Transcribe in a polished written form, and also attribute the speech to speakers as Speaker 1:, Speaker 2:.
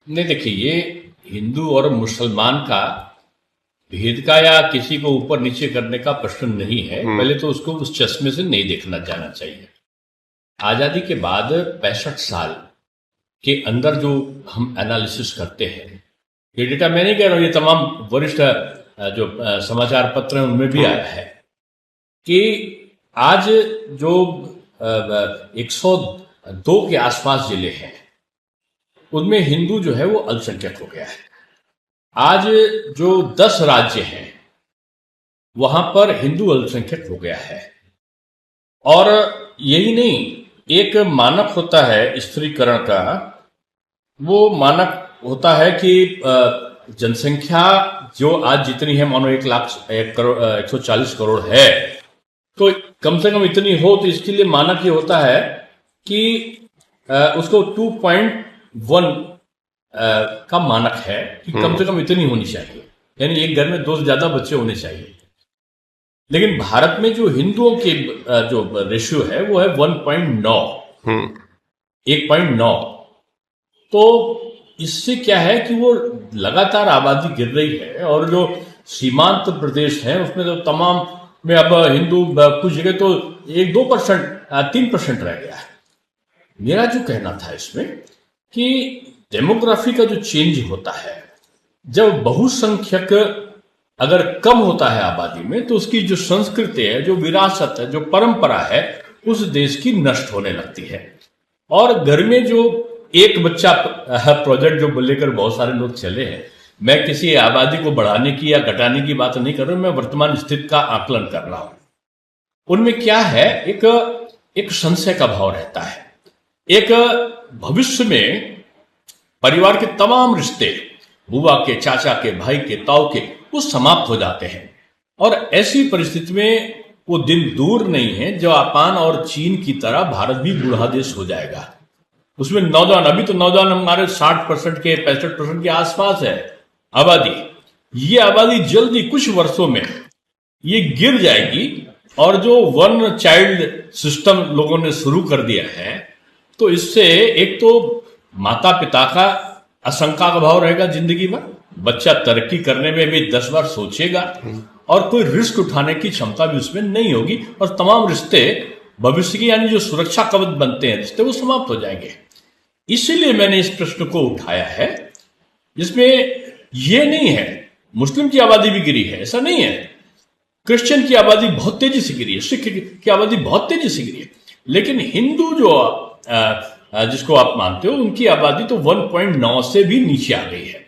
Speaker 1: नहीं, देखिए, ये हिंदू और मुसलमान का भेद का या किसी को ऊपर नीचे करने का प्रश्न नहीं है। पहले तो उसको उस चश्मे से नहीं देखना जाना चाहिए। आजादी के बाद 65 साल के अंदर जो हम एनालिसिस करते हैं, ये डेटा मैं नहीं कह रहा हूं, ये तमाम वरिष्ठ जो समाचार पत्र हैं उनमें भी आया है कि आज जो 102 के आसपास जिले हैं उनमें हिंदू जो है वो अल्पसंख्यक हो गया है। आज जो 10 राज्य हैं वहां पर हिंदू अल्पसंख्यक हो गया है। और यही नहीं, एक मानक होता है स्त्रीकरण का, वो मानक होता है कि जनसंख्या जो आज जितनी है, मानो 140 करोड़ है, तो कम से कम इतनी हो, तो इसके लिए मानक ये होता है कि उसको 2.1 का मानक है कि कम से कम इतनी होनी चाहिए, यानी एक घर में 2 से ज्यादा बच्चे होने चाहिए। लेकिन भारत में जो हिंदुओं के जो रेशियो है वो है 1.9, 1.9। तो इससे क्या है कि वो लगातार आबादी गिर रही है, और जो सीमांत प्रदेश है उसमें तो तमाम में अब हिंदू कुछ जगह तो 1-2%, 3% रह गया है। मेरा जो कहना था इसमें कि डेमोग्राफी का जो चेंज होता है, जब बहुसंख्यक अगर कम होता है आबादी में, तो उसकी जो संस्कृति है, जो विरासत है, जो परंपरा है, उस देश की नष्ट होने लगती है। और घर में जो एक बच्चा प्रोजेक्ट जो लेकर बहुत सारे लोग चले हैं, मैं किसी आबादी को बढ़ाने की या घटाने की बात नहीं कर रहा हूं, मैं वर्तमान स्थिति का आकलन कर रहा हूं। उनमें क्या है, एक संशय का भाव रहता है। एक भविष्य में परिवार के तमाम रिश्ते, बुआ के, चाचा के, भाई के, ताऊ के, वो समाप्त हो जाते हैं। और ऐसी परिस्थिति में वो दिन दूर नहीं है जब जापान और चीन की तरह भारत भी बूढ़ा देश हो जाएगा। उसमें नौजवान, अभी तो नौजवान हमारे 60% के 65% के आसपास है आबादी। ये आबादी जल्दी कुछ वर्षों में ये गिर जाएगी। और जो 1 चाइल्ड सिस्टम लोगों ने शुरू कर दिया है, तो इससे एक तो माता पिता का आशंका का भाव रहेगा जिंदगी भर, बच्चा तरक्की करने में भी 10 बार सोचेगा, और कोई रिस्क उठाने की क्षमता भी उसमें नहीं होगी, और तमाम रिश्ते भविष्य की, यानी जो सुरक्षा कवच बनते हैं रिश्ते, वो समाप्त हो जाएंगे। इसीलिए मैंने इस प्रश्न को उठाया है, जिसमें यह नहीं है मुस्लिम की आबादी भी गिरी है, ऐसा नहीं है। क्रिश्चियन की आबादी बहुत तेजी से गिरी है, सिख की आबादी बहुत तेजी से गिरी है, लेकिन हिंदू जो जिसको आप मानते हो, उनकी आबादी तो 1.9 से भी नीचे आ गई है।